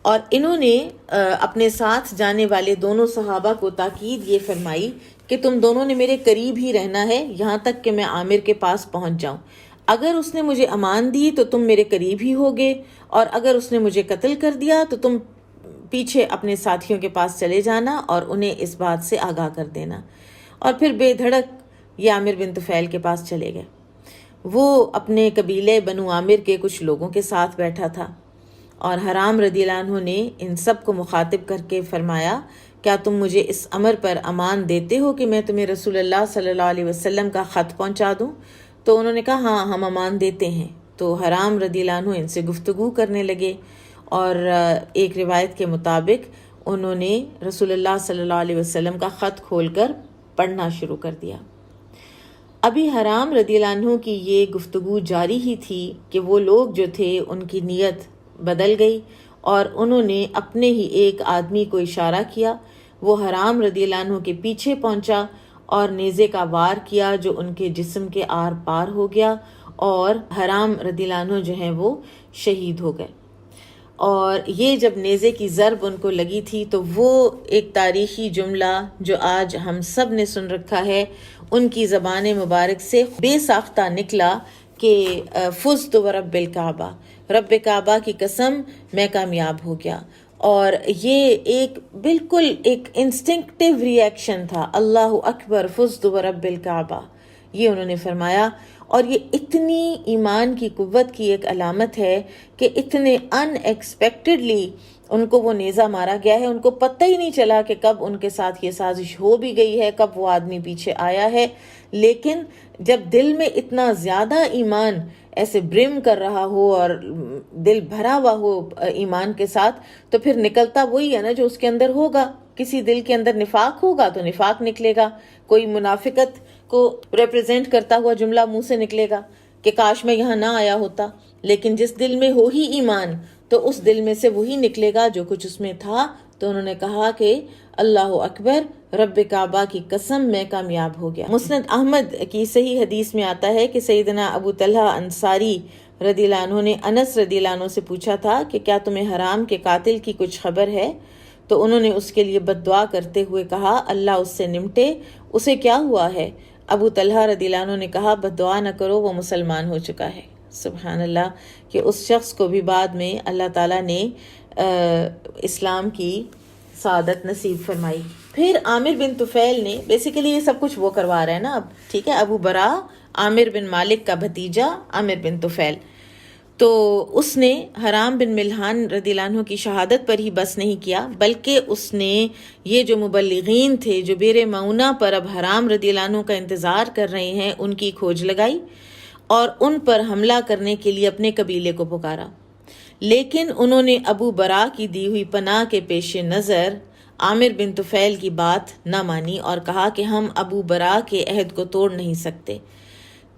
اور انہوں نے اپنے ساتھ جانے والے دونوں صحابہ کو تاکید یہ فرمائی کہ تم دونوں نے میرے قریب ہی رہنا ہے یہاں تک کہ میں عامر کے پاس پہنچ جاؤں. اگر اس نے مجھے امان دی تو تم میرے قریب ہی ہوگے، اور اگر اس نے مجھے قتل کر دیا تو تم پیچھے اپنے ساتھیوں کے پاس چلے جانا اور انہیں اس بات سے آگاہ کر دینا. اور پھر بے دھڑک یہ عامر بن طفیل کے پاس چلے گئے. وہ اپنے قبیلے بنو عامر کے کچھ لوگوں کے ساتھ بیٹھا تھا، اور حرام رضی اللہ عنہ نے ان سب کو مخاطب کر کے فرمایا کیا تم مجھے اس امر پر امان دیتے ہو کہ میں تمہیں رسول اللہ صلی اللہ علیہ وسلم کا خط پہنچا دوں؟ تو انہوں نے کہا ہاں ہم امان دیتے ہیں. تو حرام رضی اللہ عنہ ان سے گفتگو کرنے لگے، اور ایک روایت کے مطابق انہوں نے رسول اللہ صلی اللہ علیہ وسلم کا خط کھول کر پڑھنا شروع کر دیا. ابھی حرام رضی اللہ عنہ کی یہ گفتگو جاری ہی تھی کہ وہ لوگ جو تھے ان کی نیت بدل گئی، اور انہوں نے اپنے ہی ایک آدمی کو اشارہ کیا. وہ حرام رضی اللہ عنہ کے پیچھے پہنچا اور نیزے کا وار کیا جو ان کے جسم کے آر پار ہو گیا، اور حرام رضی اللہ عنہ جو ہیں وہ شہید ہو گئے. اور یہ جب نیزے کی ضرب ان کو لگی تھی تو وہ ایک تاریخی جملہ جو آج ہم سب نے سن رکھا ہے ان کی زبان مبارک سے بے ساختہ نکلا کہ فزت ورب الکعبہ، رب کعبہ کی قسم میں کامیاب ہو گیا. اور یہ ایک بالکل ایک انسٹنکٹیو ریئیکشن تھا، اللہ اکبر فزت ورب الکعبہ، یہ انہوں نے فرمایا. اور یہ اتنی ایمان کی قوت کی ایک علامت ہے کہ اتنے ان ایکسپیکٹڈلی ان کو وہ نیزہ مارا گیا ہے. ان کو پتہ ہی نہیں چلا کہ کب ان کے ساتھ یہ سازش ہو بھی گئی ہے، کب وہ آدمی پیچھے آیا ہے. لیکن جب دل میں اتنا زیادہ ایمان ایسے برم کر رہا ہو اور دل بھرا ہوا ہو ایمان کے ساتھ، تو پھر نکلتا وہی ہے نا جو اس کے اندر ہوگا. کسی دل کے اندر نفاق ہوگا تو نفاق نکلے گا، کوئی منافقت کو ریپرزینٹ کرتا ہوا جملہ منہ سے نکلے گا کہ کاش میں یہاں نہ آیا ہوتا. لیکن جس دل میں ہو ہی ایمان تو اس دل میں سے وہی نکلے گا جو کچھ اس میں تھا. تو انہوں نے کہا کہ اللہ اکبر رب کعبہ کی قسم میں کامیاب ہو گیا. مسند احمد کی صحیح حدیث میں آتا ہے کہ سیدنا ابو طلحہ انصاری رضی اللہ عنہ نے انس رضی اللہ عنہ سے پوچھا تھا کہ کیا تمہیں حرام کے قاتل کی کچھ خبر ہے؟ تو انہوں نے اس کے لیے بد دعا کرتے ہوئے کہا اللہ اس سے نمٹے، اسے کیا ہوا ہے؟ ابو طلحہ رضی اللہ عنہ نے کہا بد دعا نہ کرو، وہ مسلمان ہو چکا ہے. سبحان اللہ، کہ اس شخص کو بھی بعد میں اللہ تعالیٰ نے اسلام کی سعادت نصیب فرمائی. پھر عامر بن طفیل نے بیسیکلی یہ سب کچھ وہ کروا رہے ہیں نا اب، ٹھیک ہے، ابو برا عامر بن مالک کا بھتیجا عامر بن طفیل، تو اس نے حرام بن ملحان رضی اللہ عنہ کی شہادت پر ہی بس نہیں کیا، بلکہ اس نے یہ جو مبلغین تھے جو بیر معونہ پر اب حرام رضی اللہ عنہ کا انتظار کر رہے ہیں ان کی کھوج لگائی اور ان پر حملہ کرنے کے لیے اپنے قبیلے کو پکارا. لیکن انہوں نے ابو برا کی دی ہوئی پناہ کے پیش نظر عامر بن طفیل کی بات نہ مانی اور کہا کہ ہم ابو برا کے عہد کو توڑ نہیں سکتے.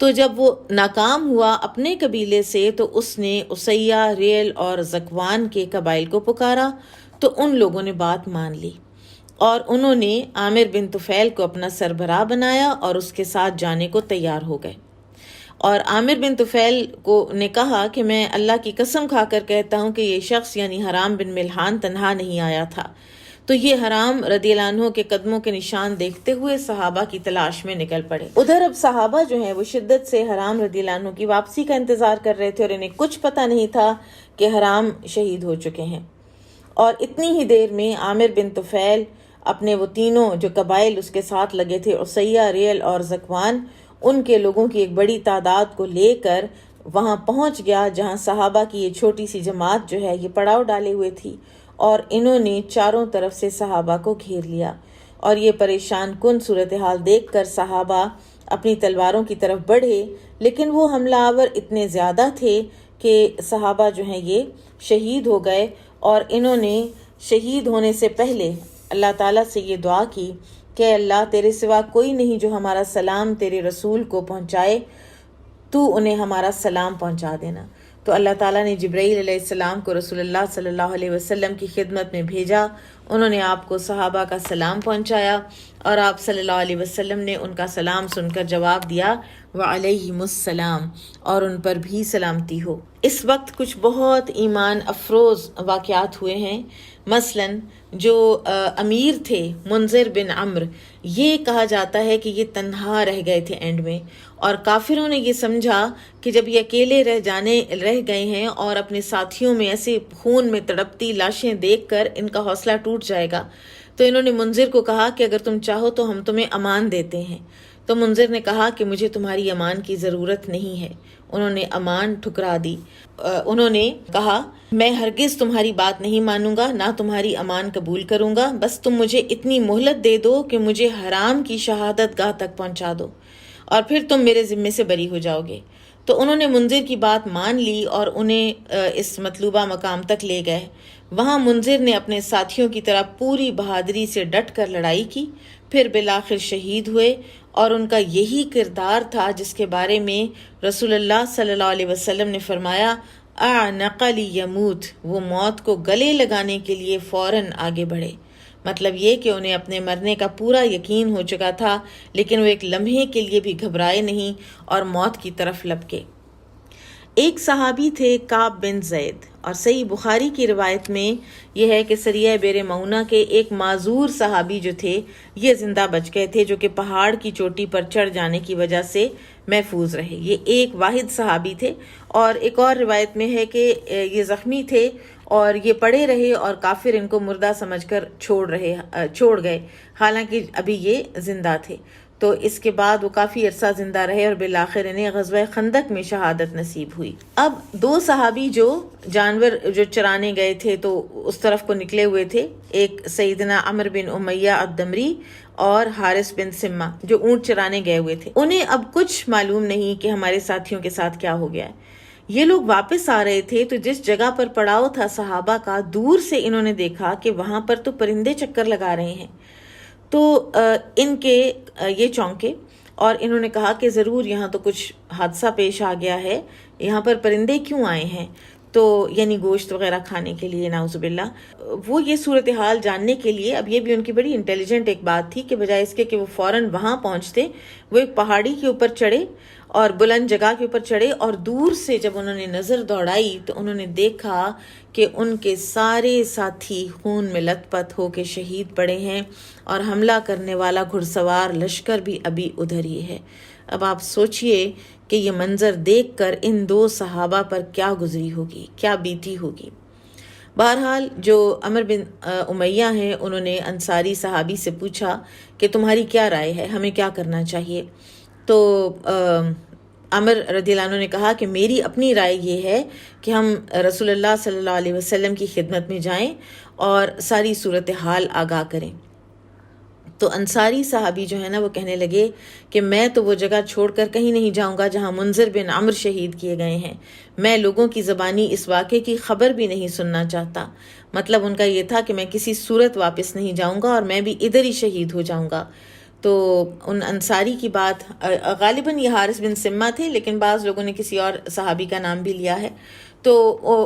تو جب وہ ناکام ہوا اپنے قبیلے سے تو اس نے اسیہ، ریل اور زکوان کے قبائل کو پکارا، تو ان لوگوں نے بات مان لی اور انہوں نے عامر بن طفیل کو اپنا سربراہ بنایا اور اس کے ساتھ جانے کو تیار ہو گئے. اور عامر بن طفیل کو نے کہا کہ میں اللہ کی قسم کھا کر کہتا ہوں کہ یہ شخص یعنی حرام بن ملحان تنہا نہیں آیا تھا. تو یہ حرام رضی اللہ عنہ کے قدموں کے نشان دیکھتے ہوئے صحابہ کی تلاش میں نکل پڑے. ادھر اب صحابہ جو ہیں وہ شدت سے حرام رضی اللہ عنہ کی واپسی کا انتظار کر رہے تھے اور انہیں کچھ پتہ نہیں تھا کہ حرام شہید ہو چکے ہیں. اور اتنی ہی دیر میں عامر بن طفیل اپنے وہ تینوں جو قبائل اس کے ساتھ لگے تھے، اسیہ، ریل اور زکوان، ان کے لوگوں کی ایک بڑی تعداد کو لے کر وہاں پہنچ گیا جہاں صحابہ کی یہ چھوٹی سی جماعت جو ہے یہ پڑاؤ ڈالے ہوئے تھی. اور انہوں نے چاروں طرف سے صحابہ کو گھیر لیا. اور یہ پریشان کن صورتحال دیکھ کر صحابہ اپنی تلواروں کی طرف بڑھے، لیکن وہ حملہ آور اتنے زیادہ تھے کہ صحابہ جو ہیں یہ شہید ہو گئے. اور انہوں نے شہید ہونے سے پہلے اللہ تعالیٰ سے یہ دعا کی کہ اللہ تیرے سوا کوئی نہیں جو ہمارا سلام تیرے رسول کو پہنچائے، تو انہیں ہمارا سلام پہنچا دینا. تو اللہ تعالیٰ نے جبرائیل علیہ السلام کو رسول اللہ صلی اللہ علیہ وسلم کی خدمت میں بھیجا انہوں نے آپ کو صحابہ کا سلام پہنچایا اور آپ صلی اللہ علیہ وسلم نے ان کا سلام سن کر جواب دیا وعلیہم السلام، اور ان پر بھی سلامتی ہو۔ اس وقت کچھ بہت ایمان افروز واقعات ہوئے ہیں۔ مثلاً جو امیر تھے منذر بن عمرو، یہ کہا جاتا ہے کہ یہ تنہا رہ گئے تھے اینڈ میں، اور کافروں نے یہ سمجھا کہ جب یہ اکیلے رہ گئے ہیں اور اپنے ساتھیوں میں ایسے خون میں تڑپتی لاشیں دیکھ کر ان کا حوصلہ ٹوٹ جائے گا، تو انہوں نے منذر کو کہا کہ اگر تم چاہو تو ہم تمہیں امان دیتے ہیں۔ تو منذر نے کہا کہ مجھے تمہاری امان کی ضرورت نہیں ہے۔ انہوں نے امان ٹھکرا دی۔ انہوں نے کہا میں ہرگز تمہاری بات نہیں مانوں گا، نہ تمہاری امان قبول کروں گا، بس تم مجھے اتنی مہلت دے دو کہ مجھے حرام کی شہادت گاہ تک پہنچا دو، اور پھر تم میرے ذمے سے بری ہو جاؤ گے۔ تو انہوں نے منذر کی بات مان لی اور انہیں اس مطلوبہ مقام تک لے گئے۔ وہاں منذر نے اپنے ساتھیوں کی طرح پوری بہادری سے ڈٹ کر لڑائی کی، پھر بالآخر شہید ہوئے، اور ان کا یہی کردار تھا جس کے بارے میں رسول اللہ صلی اللہ علیہ وسلم نے فرمایا اعنق لیموت، وہ موت کو گلے لگانے کے لیے فوراً آگے بڑھے۔ مطلب یہ کہ انہیں اپنے مرنے کا پورا یقین ہو چکا تھا، لیکن وہ ایک لمحے کے لیے بھی گھبرائے نہیں اور موت کی طرف لپکے۔ ایک صحابی تھے کعب بن زید، اور صحیح بخاری کی روایت میں یہ ہے کہ سریہ بیر معونہ کے ایک معذور صحابی جو تھے یہ زندہ بچ گئے تھے، جو کہ پہاڑ کی چوٹی پر چڑھ جانے کی وجہ سے محفوظ رہے۔ یہ ایک واحد صحابی تھے، اور ایک اور روایت میں ہے کہ یہ زخمی تھے اور یہ پڑے رہے اور کافر ان کو مردہ سمجھ کر چھوڑ گئے، حالانکہ ابھی یہ زندہ تھے۔ تو اس کے بعد وہ کافی عرصہ زندہ رہے اور بالآخر انہیں غزوہ خندق میں شہادت نصیب ہوئی۔ اب دو صحابی جو جانور جو چرانے گئے تھے تو اس طرف کو نکلے ہوئے تھے، ایک سیدنا عمرو بن امیہ الدمری اور حارث بن سمہ جو اونٹ چرانے گئے ہوئے تھے۔ انہیں اب کچھ معلوم نہیں کہ ہمارے ساتھیوں کے ساتھ کیا ہو گیا ہے۔ یہ لوگ واپس آ رہے تھے تو جس جگہ پر پڑاؤ تھا صحابہ کا، دور سے انہوں نے دیکھا کہ وہاں پر تو پرندے چکر لگا رہے ہیں۔ تو ان کے یہ چونکے اور انہوں نے کہا کہ ضرور یہاں تو کچھ حادثہ پیش آ گیا ہے، یہاں پر پرندے کیوں آئے ہیں؟ تو یعنی گوشت وغیرہ کھانے کے لیے، نعوذ باللہ۔ وہ یہ صورتحال جاننے کے لیے، اب یہ بھی ان کی بڑی انٹیلیجنٹ ایک بات تھی کہ بجائے اس کے کہ وہ فوراً وہاں پہنچتے، وہ ایک پہاڑی کے اوپر چڑھے اور بلند جگہ کے اوپر چڑھے، اور دور سے جب انہوں نے نظر دوڑائی تو انہوں نے دیکھا کہ ان کے سارے ساتھی خون میں لت پت ہو کے شہید پڑے ہیں، اور حملہ کرنے والا گھڑ سوار لشکر بھی ابھی ادھر ہی ہے۔ اب آپ سوچئے کہ یہ منظر دیکھ کر ان دو صحابہ پر کیا گزری ہوگی، کیا بیتی ہوگی۔ بہرحال جو عمرو بن امیہ ہیں، انہوں نے انصاری صحابی سے پوچھا کہ تمہاری کیا رائے ہے، ہمیں کیا کرنا چاہیے؟ تو عمر رضی اللہ عنہ نے کہا کہ میری اپنی رائے یہ ہے کہ ہم رسول اللہ صلی اللہ علیہ وسلم کی خدمت میں جائیں اور ساری صورتحال آگاہ کریں۔ تو انصاری صحابی جو ہے نا وہ کہنے لگے کہ میں تو وہ جگہ چھوڑ کر کہیں نہیں جاؤں گا جہاں منذر بن عمرو شہید کیے گئے ہیں، میں لوگوں کی زبانی اس واقعے کی خبر بھی نہیں سننا چاہتا۔ مطلب ان کا یہ تھا کہ میں کسی صورت واپس نہیں جاؤں گا اور میں بھی ادھر ہی شہید ہو جاؤں گا۔ تو ان انصاری کی بات، غالباً یہ حارث بن سمہ تھے، لیکن بعض لوگوں نے کسی اور صحابی کا نام بھی لیا ہے۔ تو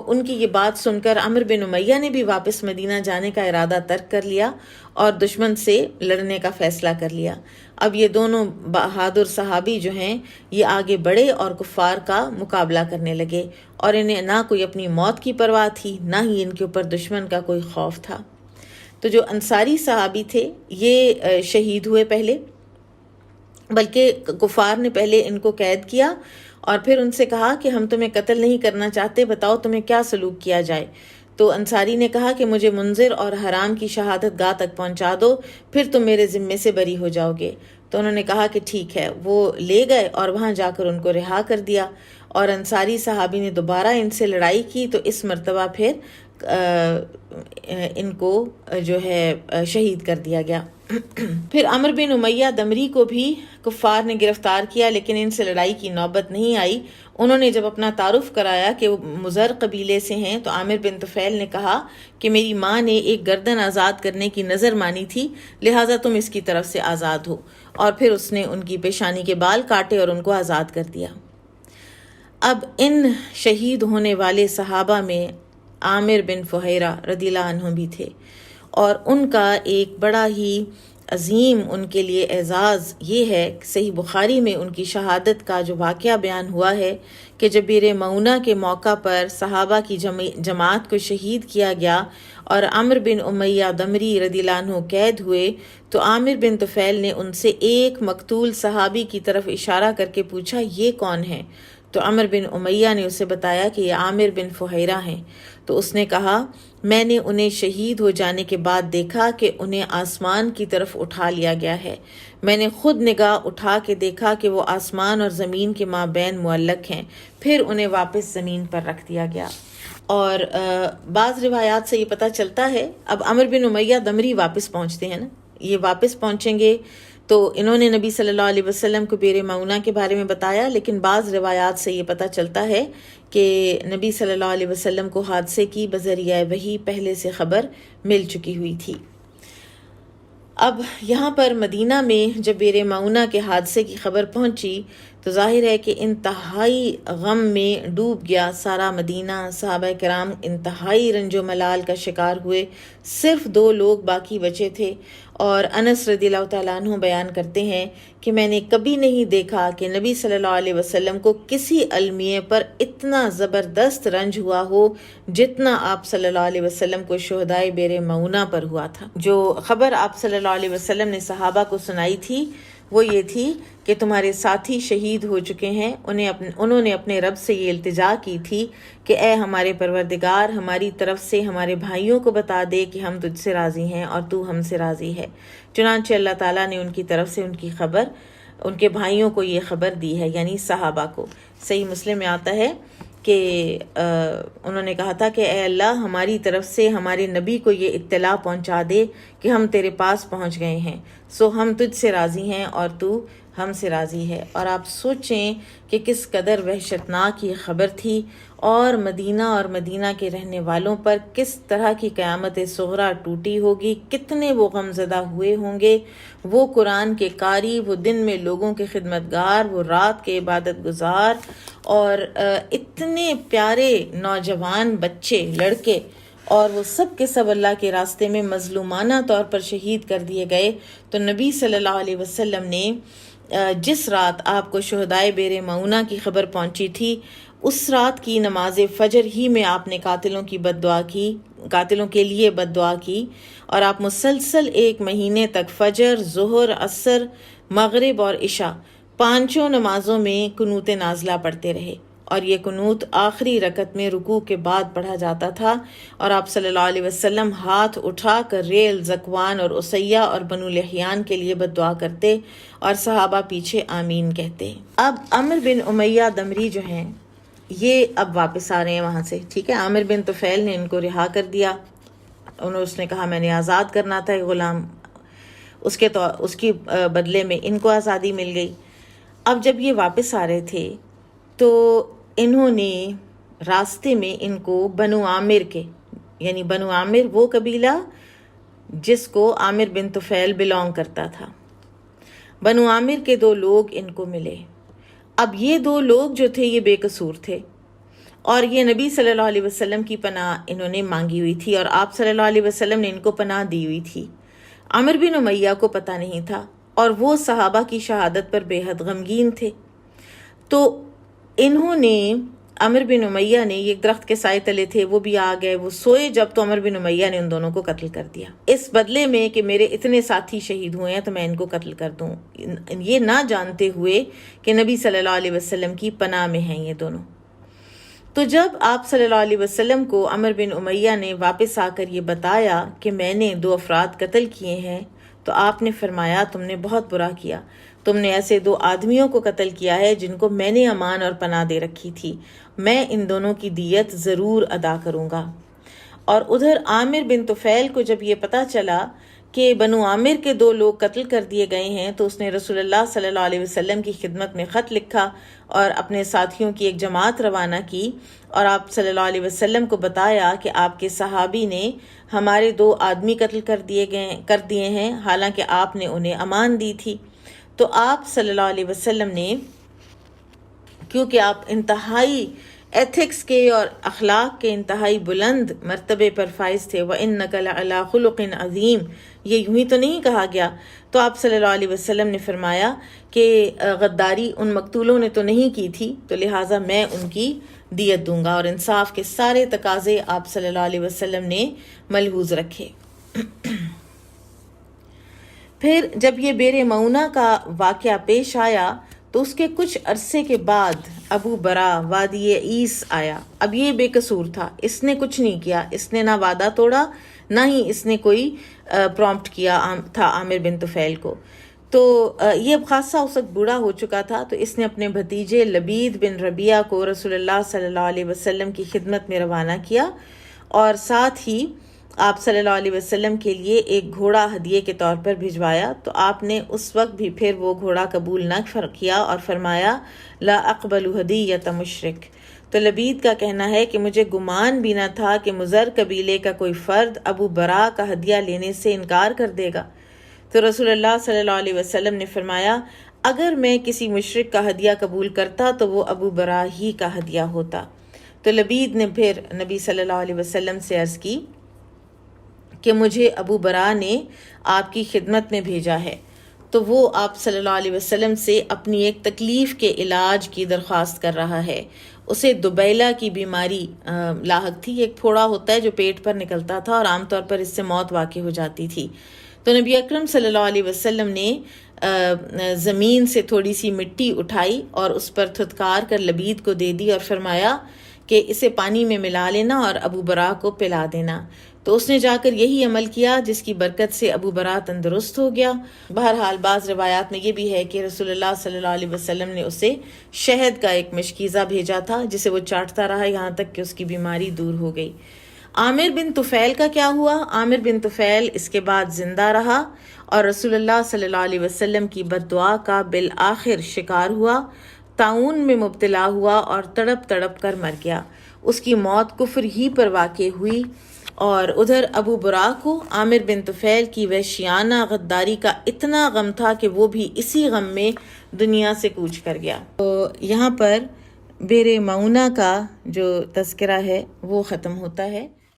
ان کی یہ بات سن کر عمرو بن امیہ نے بھی واپس مدینہ جانے کا ارادہ ترک کر لیا اور دشمن سے لڑنے کا فیصلہ کر لیا۔ اب یہ دونوں بہادر صحابی جو ہیں یہ آگے بڑھے اور کفار کا مقابلہ کرنے لگے، اور انہیں نہ کوئی اپنی موت کی پرواہ تھی، نہ ہی ان کے اوپر دشمن کا کوئی خوف تھا۔ تو جو انصاری صحابی تھے یہ شہید ہوئے پہلے، بلکہ کفار نے پہلے ان کو قید کیا اور پھر ان سے کہا کہ ہم تمہیں قتل نہیں کرنا چاہتے، بتاؤ تمہیں کیا سلوک کیا جائے۔ تو انصاری نے کہا کہ مجھے منذر اور حرام کی شہادت گاہ تک پہنچا دو، پھر تم میرے ذمے سے بری ہو جاؤ گے۔ تو انہوں نے کہا کہ ٹھیک ہے، وہ لے گئے اور وہاں جا کر ان کو رہا کر دیا، اور انصاری صحابی نے دوبارہ ان سے لڑائی کی تو اس مرتبہ پھر ان کو جو ہے شہید کر دیا گیا۔ پھر عمرو بن امیہ دمری کو بھی کفار نے گرفتار کیا، لیکن ان سے لڑائی کی نوبت نہیں آئی۔ انہوں نے جب اپنا تعارف کرایا کہ وہ مزر قبیلے سے ہیں تو عامر بن طفیل نے کہا کہ میری ماں نے ایک گردن آزاد کرنے کی نظر مانی تھی، لہٰذا تم اس کی طرف سے آزاد ہو، اور پھر اس نے ان کی پیشانی کے بال کاٹے اور ان کو آزاد کر دیا۔ اب ان شہید ہونے والے صحابہ میں عامر بن فہیرہ رضی اللہ عنہ بھی تھے، اور ان کا ایک بڑا ہی عظیم ان کے لیے اعزاز یہ ہے، صحیح بخاری میں ان کی شہادت کا جو واقعہ بیان ہوا ہے کہ جب بیر معونہ کے موقع پر صحابہ کی جماعت کو شہید کیا گیا اور عامر بن امیہ دمری رضی اللہ عنہ قید ہوئے، تو عامر بن طفیل نے ان سے ایک مقتول صحابی کی طرف اشارہ کر کے پوچھا یہ کون ہے؟ تو عامر بن امیہ نے اسے بتایا کہ یہ عامر بن فہیرہ ہیں۔ تو اس نے کہا میں نے انہیں شہید ہو جانے کے بعد دیکھا کہ انہیں آسمان کی طرف اٹھا لیا گیا ہے، میں نے خود نگاہ اٹھا کے دیکھا کہ وہ آسمان اور زمین کے مابین معلق ہیں، پھر انہیں واپس زمین پر رکھ دیا گیا۔ اور بعض روایات سے یہ پتہ چلتا ہے، اب عامر بن امیہ دمری واپس پہنچتے ہیں نا، یہ واپس پہنچیں گے تو انہوں نے نبی صلی اللہ علیہ وسلم کو بیر معونہ کے بارے میں بتایا، لیکن بعض روایات سے یہ پتہ چلتا ہے کہ نبی صلی اللہ علیہ وسلم کو حادثے کی بذریعہ وحی پہلے سے خبر مل چکی ہوئی تھی۔ اب یہاں پر مدینہ میں جب بیر معونہ کے حادثے کی خبر پہنچی تو ظاہر ہے کہ انتہائی غم میں ڈوب گیا سارا مدینہ، صحابہ کرام انتہائی رنج و ملال کا شکار ہوئے، صرف 2 لوگ باقی بچے تھے۔ اور انس رضی اللہ تعالیٰ عنہ بیان کرتے ہیں کہ میں نے کبھی نہیں دیکھا کہ نبی صلی اللہ علیہ وسلم کو کسی المیے پر اتنا زبردست رنج ہوا ہو جتنا آپ صلی اللہ علیہ وسلم کو شہدائے بیر معونہ پر ہوا تھا۔ جو خبر آپ صلی اللہ علیہ وسلم نے صحابہ کو سنائی تھی وہ یہ تھی کہ تمہارے ساتھی شہید ہو چکے ہیں، انہوں نے اپنے رب سے یہ التجا کی تھی کہ اے ہمارے پروردگار، ہماری طرف سے ہمارے بھائیوں کو بتا دے کہ ہم تجھ سے راضی ہیں اور تو ہم سے راضی ہے۔ چنانچہ اللہ تعالیٰ نے ان کی طرف سے ان کے بھائیوں کو یہ خبر دی ہے، یعنی صحابہ کو۔ صحیح مسلم میں آتا ہے کہ انہوں نے کہا تھا کہ اے اللہ، ہماری طرف سے ہمارے نبی کو یہ اطلاع پہنچا دے کہ ہم تیرے پاس پہنچ گئے ہیں، سو ہم تجھ سے راضی ہیں اور تو ہم سے راضی ہے۔ اور آپ سوچیں کہ کس قدر وحشتناک یہ خبر تھی، اور مدینہ کے رہنے والوں پر کس طرح کی قیامت صغریٰ ٹوٹی ہوگی، کتنے وہ غم زدہ ہوئے ہوں گے، وہ قرآن کے قاری، وہ دن میں لوگوں کے خدمتگار، وہ رات کے عبادت گزار، اور اتنے پیارے نوجوان بچے لڑکے، اور وہ سب کے سب اللہ کے راستے میں مظلومانہ طور پر شہید کر دیے گئے۔ تو نبی صلی اللہ علیہ وسلم نے جس رات آپ کو شہدائے بیر معونہ کی خبر پہنچی تھی، اس رات کی نماز فجر ہی میں آپ نے قاتلوں کے لیے بد دعا کی، اور آپ مسلسل 1 مہینے تک فجر، ظہر، عصر، مغرب اور عشاء 5 نمازوں میں قنوت نازلہ پڑھتے رہے، اور یہ قنوت آخری رکعت میں رکوع کے بعد پڑھا جاتا تھا، اور آپ صلی اللہ علیہ وسلم ہاتھ اٹھا کر ریل، زکوان اور اسیہ اور بنو لحیان کے لیے بد دعا کرتے، اور صحابہ پیچھے آمین کہتے۔ اب عامر بن امیہ دمری جو ہیں یہ اب واپس آ رہے ہیں وہاں سے، ٹھیک ہے۔ عامر بن طفیل نے ان کو رہا کر دیا، اس نے کہا میں نے آزاد کرنا تھا غلام، اس کی بدلے میں ان کو آزادی مل گئی۔ اب جب یہ واپس آ رہے تھے تو انہوں نے راستے میں ان کو بنو عامر کے، یعنی بنو عامر وہ قبیلہ جس کو عامر بن طفیل بلونگ کرتا تھا، بنو عامر کے 2 لوگ ان کو ملے۔ اب یہ 2 لوگ جو تھے یہ بے قصور تھے، اور یہ نبی صلی اللہ علیہ وسلم کی پناہ انہوں نے مانگی ہوئی تھی، اور آپ صلی اللہ علیہ وسلم نے ان کو پناہ دی ہوئی تھی۔ عامر بن امیہ کو پتہ نہیں تھا، اور وہ صحابہ کی شہادت پر بے حد غمگین تھے۔ تو انہوں نے، عامر بن امیہ نے، ایک درخت کے سائے تلے تھے، وہ بھی آ گئے، وہ سوئے جب، تو عامر بن امیہ نے ان دونوں کو قتل کر دیا، اس بدلے میں کہ میرے اتنے ساتھی شہید ہوئے ہیں تو میں ان کو قتل کر دوں، یہ نہ جانتے ہوئے کہ نبی صلی اللہ علیہ وسلم کی پناہ میں ہیں یہ دونوں۔ تو جب آپ صلی اللہ علیہ وسلم کو عامر بن امیہ نے واپس آ کر یہ بتایا کہ میں نے 2 افراد قتل کیے ہیں، تو آپ نے فرمایا تم نے بہت برا کیا، تم نے ایسے 2 آدمیوں کو قتل کیا ہے جن کو میں نے امان اور پناہ دے رکھی تھی، میں ان دونوں کی دیت ضرور ادا کروں گا۔ اور ادھر عامر بن طفیل کو جب یہ پتہ چلا کہ بنو عامر کے 2 لوگ قتل کر دیے گئے ہیں، تو اس نے رسول اللہ صلی اللہ علیہ وسلم کی خدمت میں خط لکھا اور اپنے ساتھیوں کی ایک جماعت روانہ کی، اور آپ صلی اللہ علیہ وسلم کو بتایا کہ آپ کے صحابی نے ہمارے 2 آدمی قتل کر دیے ہیں، حالانکہ آپ نے انہیں امان دی تھی۔ تو آپ صلی اللہ علیہ وسلم نے، کیونکہ آپ انتہائی ایتھکس کے اور اخلاق کے انتہائی بلند مرتبے پر فائز تھے. وَإِنَّكَ لَعَلَىٰ خُلُقٍ عَظِيمٍ، یہ یوں ہی تو نہیں کہا گیا. تو آپ صلی اللہ علیہ وسلم نے فرمایا کہ غداری ان مقتولوں نے تو نہیں کی تھی، تو لہٰذا میں ان کی دیت دوں گا. اور انصاف کے سارے تقاضے آپ صلی اللہ علیہ وسلم نے ملحوظ رکھے. پھر جب یہ بئر معونہ کا واقعہ پیش آیا تو اس کے کچھ عرصے کے بعد ابو برا وادی عیس آیا. اب یہ بے قصور تھا، اس نے کچھ نہیں کیا، اس نے نہ وعدہ توڑا نہ ہی اس نے کوئی پرومپٹ کیا تھا عامر بن طفیل کو. تو یہ اب خاصا اس وقت بوڑھا ہو چکا تھا، تو اس نے اپنے بھتیجے لبید بن ربیعہ کو رسول اللہ صلی اللہ علیہ وسلم کی خدمت میں روانہ کیا، اور ساتھ ہی آپ صلی اللہ علیہ وسلم کے لیے ایک گھوڑا ہدیے کے طور پر بھجوایا. تو آپ نے اس وقت بھی پھر وہ گھوڑا قبول نہ کیا اور فرمایا لا اقبل ہدیۃ مشرک. تو لبید کا کہنا ہے کہ مجھے گمان بھی نہ تھا کہ مضر قبیلے کا کوئی فرد ابو برا کا ہدیہ لینے سے انکار کر دے گا. تو رسول اللہ صلی اللہ علیہ وسلم نے فرمایا اگر میں کسی مشرک کا ہدیہ قبول کرتا تو وہ ابو برا ہی کا ہدیہ ہوتا. تو لبید نے پھر نبی صلی اللہ علیہ وسلم سے عرض کی کہ مجھے ابو برا نے آپ کی خدمت میں بھیجا ہے. تو وہ آپ صلی اللہ علیہ وسلم سے اپنی ایک تکلیف کے علاج کی درخواست کر رہا ہے. اسے دبیلا کی بیماری لاحق تھی. ایک پھوڑا ہوتا ہے جو پیٹ پر نکلتا تھا اور عام طور پر اس سے موت واقع ہو جاتی تھی. تو نبی اکرم صلی اللہ علیہ وسلم نے زمین سے تھوڑی سی مٹی اٹھائی اور اس پر تھتکار کر لبید کو دے دی اور فرمایا کہ اسے پانی میں ملا لینا اور ابو برا کو پلا دینا. تو اس نے جا کر یہی عمل کیا جس کی برکت سے ابو برا تندرست ہو گیا. بہرحال بعض روایات میں یہ بھی ہے کہ رسول اللہ صلی اللہ علیہ وسلم نے اسے شہد کا ایک مشکیزہ بھیجا تھا جسے وہ چاٹتا رہا یہاں تک کہ اس کی بیماری دور ہو گئی. عامر بن طفیل کا کیا ہوا؟ عامر بن طفیل اس کے بعد زندہ رہا اور رسول اللہ صلی اللہ علیہ وسلم کی بد دعا کا بالآخر شکار ہوا. طاعون میں مبتلا ہوا اور تڑپ تڑپ کر مر گیا. اس کی موت کفر ہی پر واقع ہوئی. اور ادھر ابو برا کو عامر بن طفیل کی وحشیانہ غداری کا اتنا غم تھا کہ وہ بھی اسی غم میں دنیا سے کوچ کر گیا. تو یہاں پر بئر معونہ کا جو تذکرہ ہے وہ ختم ہوتا ہے.